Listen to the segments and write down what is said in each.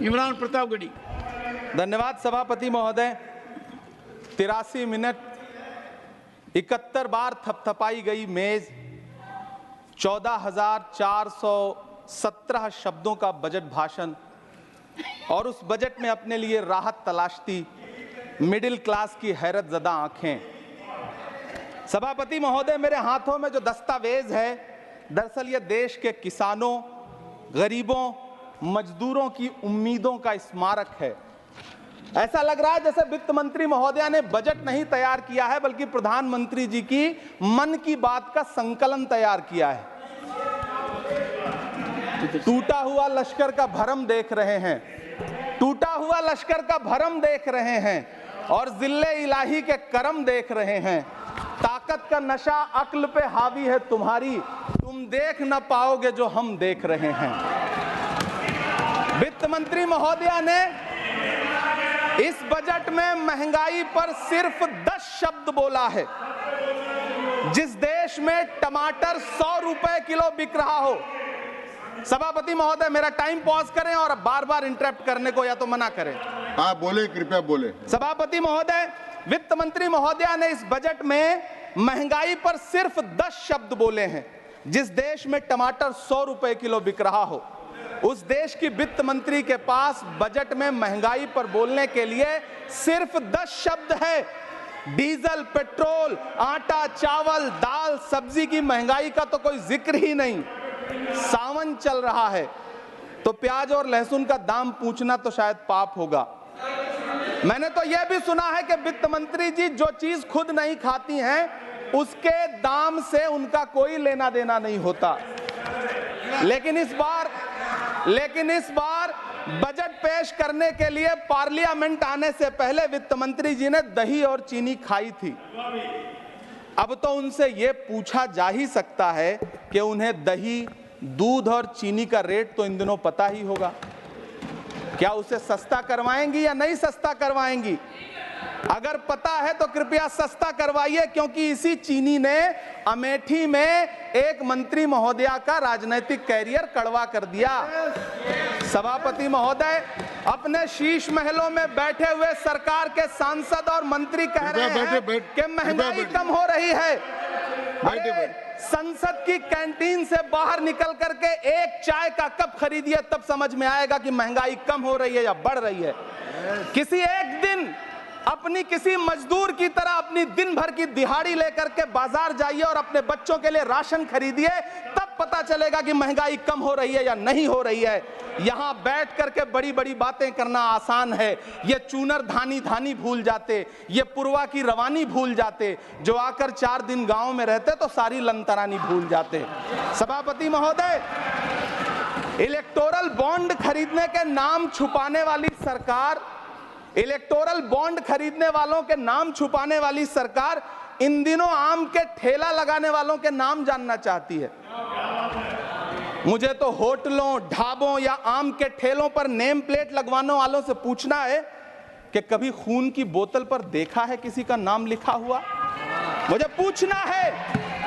इमरान प्रतापगढ़ी। धन्यवाद सभापति महोदय। 83 मिनट 71 बार थपथपाई गई मेज, 14,417 शब्दों का बजट भाषण और उस बजट में अपने लिए राहत तलाशती मिडिल क्लास की हैरत ज़दा आंखें। सभापति महोदय, मेरे हाथों में जो दस्तावेज है, दरअसल ये देश के किसानों, गरीबों, मजदूरों की उम्मीदों का स्मारक है। ऐसा लग रहा है जैसे वित्त मंत्री महोदया ने बजट नहीं तैयार किया है, बल्कि प्रधानमंत्री जी की मन की बात का संकलन तैयार किया है। टूटा हुआ लश्कर का भरम देख रहे हैं, टूटा हुआ लश्कर का भरम देख रहे हैं और जिल्ले इलाही के करम देख रहे हैं। ताकत का नशा अक्ल पे हावी है तुम्हारी, तुम देख न पाओगे जो हम देख रहे हैं। वित्त मंत्री महोदया ने इस बजट में महंगाई पर सिर्फ 10 शब्द बोला है। जिस देश में टमाटर 100 रुपए किलो बिक रहा हो। सभापति महोदय, मेरा टाइम पॉज करें और बार बार इंटरप्ट करने को या तो मना करें। हाँ बोले, कृपया बोले। सभापति महोदय, वित्त मंत्री महोदया ने इस बजट में महंगाई पर सिर्फ 10 शब्द बोले हैं। जिस देश में टमाटर 100 रुपए किलो बिक रहा हो, उस देश की वित्त मंत्री के पास बजट में महंगाई पर बोलने के लिए सिर्फ 10 शब्द है। डीजल, पेट्रोल, आटा, चावल, दाल, सब्जी की महंगाई का तो कोई जिक्र ही नहीं। सावन चल रहा है तो प्याज और लहसुन का दाम पूछना तो शायद पाप होगा। मैंने तो यह भी सुना है कि वित्त मंत्री जी जो चीज खुद नहीं खाती हैं, उसके दाम से उनका कोई लेना देना नहीं होता। लेकिन इस बार बजट पेश करने के लिए पार्लियामेंट आने से पहले वित्त मंत्री जी ने दही और चीनी खाई थी। अब तो उनसे यह पूछा जा ही सकता है कि उन्हें दही, दूध और चीनी का रेट तो इन दिनों पता ही होगा। क्या उसे सस्ता करवाएंगी या नहीं सस्ता करवाएंगी? अगर पता है तो कृपया सस्ता करवाइए, क्योंकि इसी चीनी ने अमेठी में एक मंत्री महोदया का राजनीतिक कैरियर कड़वा कर दिया। सभापति महोदय, अपने शीश महलों में बैठे हुए सरकार के सांसद और मंत्री कह रहे हैं कि महंगाई कम हो रही है। संसद की कैंटीन से बाहर निकल करके एक चाय का कप खरीदिए, तब समझ में आएगा कि महंगाई कम हो रही है या बढ़ रही है। किसी एक दिन अपनी किसी मजदूर की तरह अपनी दिन भर की दिहाड़ी लेकर के बाजार जाइए और अपने बच्चों के लिए राशन खरीदिए, तब पता चलेगा कि महंगाई कम हो रही है या नहीं हो रही है। यहां बैठ करके बड़ी बड़ी बातें करना आसान है। ये चूनर धानी धानी भूल जाते, ये पुरवा की रवानी भूल जाते, जो आकर 4 दिन गांव में रहते तो सारी लंतरानी भूल जाते। सभापति महोदय, इलेक्टोरल बॉन्ड खरीदने के नाम छुपाने वाली सरकार, इलेक्टोरल बॉन्ड खरीदने वालों के नाम छुपाने वाली सरकार इन दिनों आम के ठेला लगाने वालों के नाम जानना चाहती है। मुझे तो होटलों, ढाबों या आम के ठेलों पर नेम प्लेट लगवाने वालों से पूछना है कि कभी खून की बोतल पर देखा है किसी का नाम लिखा हुआ? मुझे पूछना है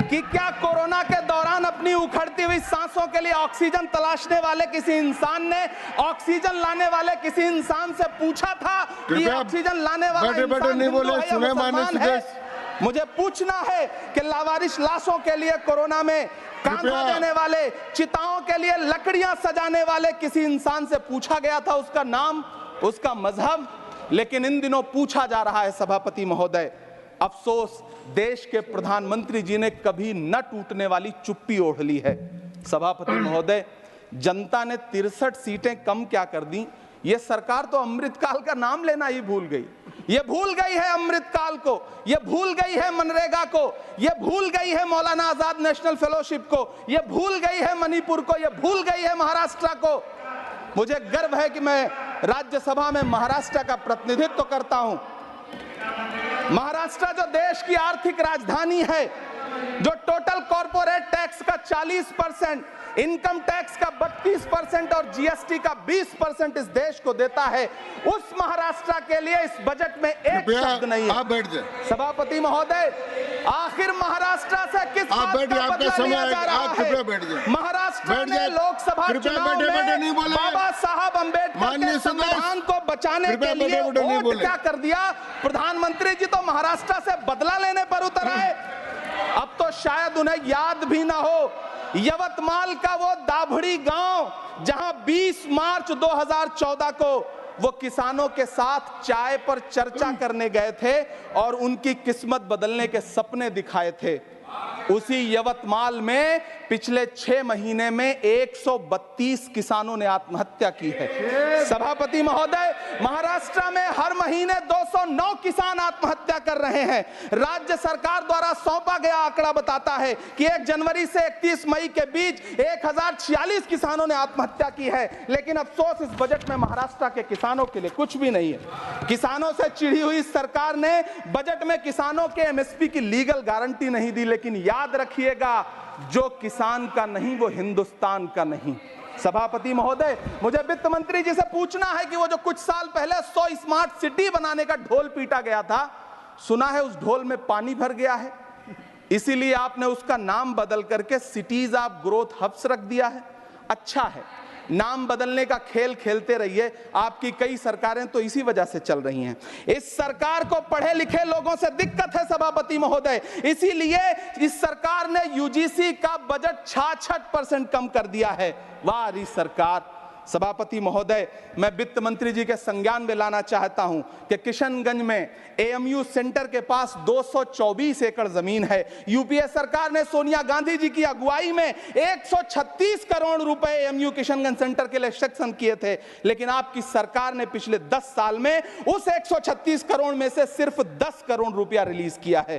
कि क्या कोरोना के दौरान अपनी उखड़ती हुई सांसों के लिए ऑक्सीजन तलाशने वाले किसी इंसान ने ऑक्सीजन लाने वाले किसी इंसान से पूछा था कि ऑक्सीजन लाने वाला इंसान हिंदू है या मुसलमान है? मुझे पूछना है कि लावारिश लाशों के लिए कोरोना में कांधा देने वाले, चिताओं के लिए लकड़ियां सजाने वाले किसी इंसान से पूछा गया था उसका नाम, उसका मजहब? लेकिन इन दिनों पूछा जा रहा है। सभापति महोदय, अफसोस देश के प्रधानमंत्री जी ने कभी न टूटने वाली चुप्पी ओढ़ ली है। सभापति महोदय, जनता ने 63 सीटें कम क्या कर दी, ये सरकार तो अमृतकाल का नाम लेना ही भूल गई। ये भूल गई है अमृतकाल को, ये भूल गई है मनरेगा को, ये भूल गई है मौलाना आजाद नेशनल फेलोशिप को, ये भूल गई है मणिपुर को, ये भूल गई है महाराष्ट्र को। मुझे गर्व है कि मैं राज्यसभा में महाराष्ट्र का प्रतिनिधित्व करता हूं। महाराष्ट्र जो देश की आर्थिक राजधानी है, जो टोटल कॉर्पोरेट टैक्स का 40%, इनकम टैक्स का 32% और जीएसटी का 20% इस देश को देता है, उस महाराष्ट्र के लिए इस बजट में एक शब्द नहीं है। आप बैठ जाए। सभापति महोदय, आखिर महाराष्ट्र से किस बात का बदला लिया जा रहा है? महाराष्ट्र ने लोकसभा चुनाव में बाबा साहब अम्बेडकर माननीय सदस्य, संविधान को बचाने के लिए वोट क्या कर दिया। प्रधानमंत्री जी तो महाराष्ट्र से बदला लेने पर उतर आए। अब तो शायद उन्हें याद भी ना हो यवतमाल का वो दाभड़ी गांव जहां 20 मार्च 2014 को वो किसानों के साथ चाय पर चर्चा करने गए थे और उनकी किस्मत बदलने के सपने दिखाए थे। उसी यवतमाल में पिछले 6 महीने में 132 किसानों ने आत्महत्या की है। सभापति महोदय, महाराष्ट्र में हर महीने 209 किसान आत्महत्या कर रहे हैं। राज्य सरकार द्वारा सौंपा गया आंकड़ा बताता है कि 1 जनवरी से 31 मई के बीच 1046 किसानों ने आत्महत्या की है। लेकिन अफसोस, इस बजट में महाराष्ट्र के किसानों के लिए कुछ भी नहीं है। किसानों से चिढ़ी हुई सरकार ने बजट में किसानों के एमएसपी की लीगल गारंटी नहीं दी। लेकिन याद रखिएगा, जो किसान का नहीं वो हिंदुस्तान का नहीं। सभापति महोदय, मुझे वित्त मंत्री जी से पूछना है कि वो जो कुछ साल पहले 100 स्मार्ट सिटी बनाने का ढोल पीटा गया था, सुना है उस ढोल में पानी भर गया है, इसीलिए आपने उसका नाम बदल करके सिटीज ऑफ ग्रोथ हब्स रख दिया है। अच्छा है, नाम बदलने का खेल खेलते रहिए, आपकी कई सरकारें तो इसी वजह से चल रही हैं। इस सरकार को पढ़े लिखे लोगों से दिक्कत है सभापति महोदय, इसीलिए इस सरकार ने यूजीसी का बजट 66% कम कर दिया है। वाह सरकार। सभापति महोदय, मैं वित्त मंत्री जी के संज्ञान में लाना चाहता हूं कि किशनगंज में एएमयू सेंटर के पास 224 एकड़ जमीन है। यूपीए सरकार ने सोनिया गांधी जी की अगुवाई में 136 करोड़ रुपए एएमयू किशनगंज सेंटर के लिए सेक्शन किए थे। लेकिन आपकी सरकार ने पिछले 10 साल में उस 136 करोड़ में से सिर्फ 10 करोड़ रुपया रिलीज किया है।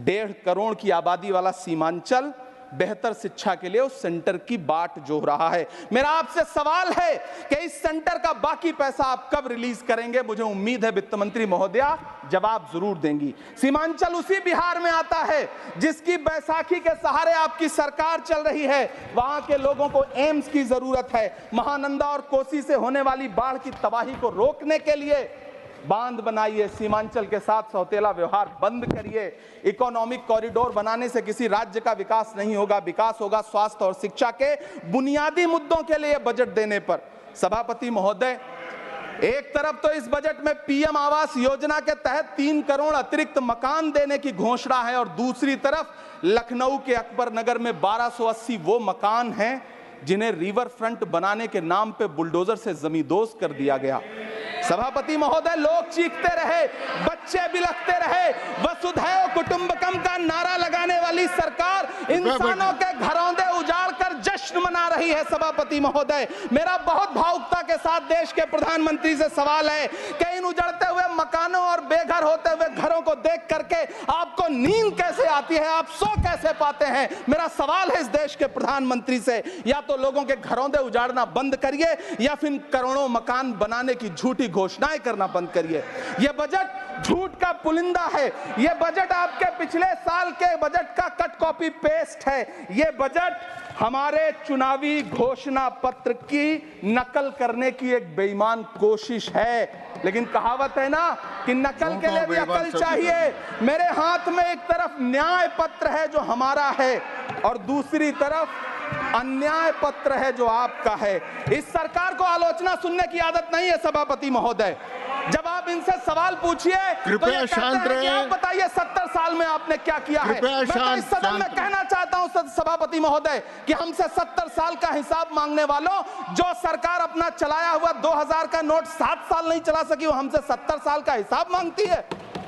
1.5 करोड़ की आबादी वाला सीमांचल बेहतर शिक्षा के लिए उस सेंटर की बाट जोह रहा है। मेरा आपसे सवाल है कि इस सेंटर का बाकी पैसा आप कब रिलीज करेंगे। मुझे उम्मीद है वित्त मंत्री महोदया जवाब जरूर देंगी। सीमांचल उसी बिहार में आता है जिसकी बैसाखी के सहारे आपकी सरकार चल रही है। वहां के लोगों को एम्स की जरूरत है। महानंदा और कोसी से होने वाली बाढ़ की तबाही को रोकने के लिए बांध बनाइए, सीमांचल के साथ सौतेला व्यवहार बंद करिए। इकोनॉमिक कॉरिडोर बनाने से किसी राज्य का विकास नहीं होगा, विकास होगा स्वास्थ्य और शिक्षा के बुनियादी मुद्दों के लिए बजट देने पर। सभापति महोदय, एक तरफ तो इस बजट में पीएम आवास योजना के तहत 3 करोड़ अतिरिक्त मकान देने की घोषणा है और दूसरी तरफ लखनऊ के अकबर नगर में 1280 वो मकान हैं जिन्हें रिवर फ्रंट बनाने के नाम पे बुलडोजर से जमींदोज कर दिया गया। सभापति महोदय, लोग चीखते रहे, बच्चे बिलखते रहे, वसुधैव कुटुंबकम का नारा लगाने वाली सरकार इंसानों के घरौंदे उजाड़ कर जश्न मना रही है। सभापति महोदय, मेरा बहुत भावुकता के साथ देश के प्रधानमंत्री से सवाल है कि इन उजड़ते हुए मकानों और बेघर होते हुए घरों को देख करके आपको नींद कैसे आती है, आप सो कैसे पाते हैं। मेरा सवाल है इस देश के प्रधानमंत्री से, या तो लोगों के घरौंदे उजाड़ना बंद करिए या फिर करोड़ों मकान बनाने की झूठी घोषणाएं करना बंद करिए। यह बजट झूठ का पुलिंदा है। यह बजट आपके पिछले साल के बजट का कट कॉपी पेस्ट है। यह बजट हमारे चुनावी घोषणा पत्र की नकल करने की एक बेईमान कोशिश है। लेकिन कहावत है ना कि नकल के लिए भी अकल चाहिए। मेरे हाथ में एक तरफ न्याय पत्र है जो हमारा है और दूसरी तरफ अन्याय पत्र है जो आपका है। इस सरकार को आलोचना सुनने की आदत नहीं है सभापति महोदय। जब आप इनसे सवाल पूछिए तो ये कहते हैं कि आप बताइए 70 साल में आपने क्या किया है। मैं तो इस सदन में कहना चाहता हूं सभापति महोदय कि हमसे 70 साल का हिसाब मांगने वालों, जो सरकार अपना चलाया हुआ 2000 का नोट 7 साल नहीं चला सकी, वो हमसे 70 साल का हिसाब मांगती है।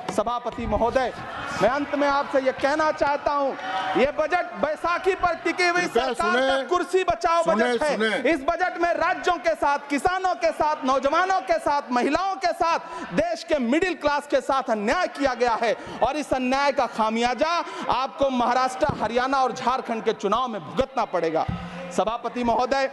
सभापति महोदय, मैं अंत में आपसे यह कहना चाहता हूं, यह बजट बैसाखी पर टिकी हुई सरकार का कुर्सी बचाओ बजट है। इस बजट में राज्यों के साथ, किसानों के साथ, नौजवानों के साथ, महिलाओं के साथ, देश के मिडिल क्लास के साथ अन्याय किया गया है और इस अन्याय का खामियाजा आपको महाराष्ट्र, हरियाणा और झारखंड के चुनाव में भुगतना पड़ेगा। सभापति महोदय,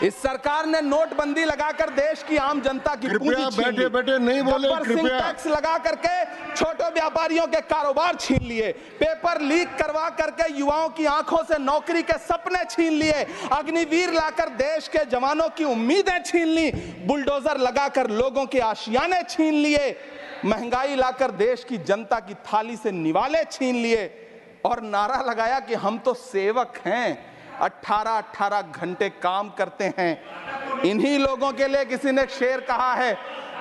इस सरकार ने नोटबंदी लगाकर देश की आम जनता की पूंजी छीन ली। बैठे नहीं बोले, कृपया। टैक्स लगा करके छोटे व्यापारियों के कारोबार छीन लिए, पेपर लीक करवा करके युवाओं की आंखों से नौकरी के सपने छीन लिए, अग्निवीर लाकर देश के जवानों की उम्मीदें छीन ली, बुलडोजर लगाकर लोगों के आशियाने छीन लिए, महंगाई लाकर देश की जनता की थाली से निवाले छीन लिए और नारा लगाया कि हम तो सेवक हैं, 18-18 घंटे काम करते हैं। इन्हीं लोगों के लिए किसी ने शेर कहा है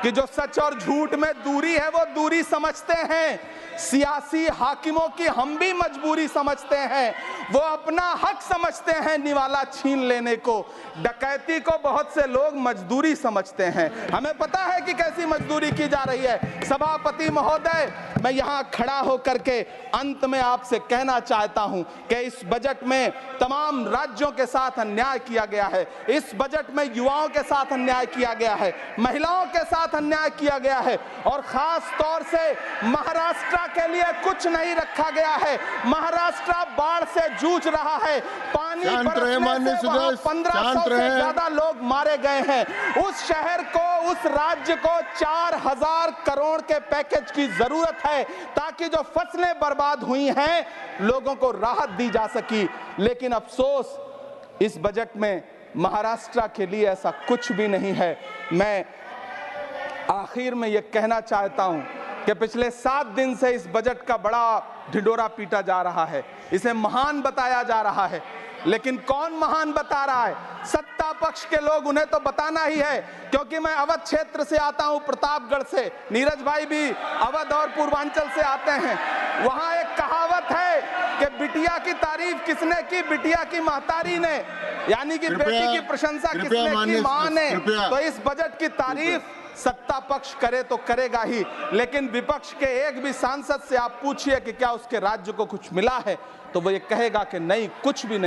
कि जो सच और झूठ में दूरी है वो दूरी समझते हैं, सियासी हाकिमों की हम भी मजबूरी समझते हैं, वो अपना हक समझते हैं निवाला छीन लेने को, डकैती को बहुत से लोग मजदूरी समझते हैं। हमें पता है कि कैसी मजदूरी की जा रही है। सभापति महोदय, मैं यहाँ खड़ा होकर के अंत में आपसे कहना चाहता हूँ कि इस बजट में तमाम राज्यों के साथ अन्याय किया गया है, इस बजट में युवाओं के साथ अन्याय किया गया है, महिलाओं के साथ अन्याय किया गया है, और खास तौर से महाराष्ट्र के लिए कुछ नहीं रखा गया है। महाराष्ट्र बाढ़ से जूझ रहा है, पानी बरसने से वहां 1500 से ज्यादा लोग मारे गए हैं। उस शहर को, उस राज्य को 4000 करोड़ के पैकेज की जरूरत है ताकि जो फसलें बर्बाद हुई हैं लोगों को राहत दी जा सकी। लेकिन अफसोस इस बजट में महाराष्ट्र के लिए ऐसा कुछ भी नहीं है। मैं आखिर में यह कहना चाहता हूं कि पिछले 7 दिन से इस बजट का बड़ा ढिंढोरा पीटा जा रहा है, इसे महान बताया जा रहा है, लेकिन कौन महान बता रहा है? सत्ता पक्ष के लोग, उन्हें तो बताना ही है, क्योंकि मैं अवध क्षेत्र से आता हूं, प्रतापगढ़ से, नीरज भाई भी अवध और पूर्वांचल से आते हैं। वहां एक कहावत है कि बिटिया की तारीफ किसने की? बिटिया की महतारी ने, यानी कि बेटी की प्रशंसा किसने की? मां ने। तो इस बजट की तारीफ सत्ता पक्ष करे तो करेगा ही, लेकिन विपक्ष के एक भी सांसद से आप पूछिए कि क्या उसके राज्य को कुछ मिला है, तो वो ये कहेगा कि नहीं, कुछ भी नहीं।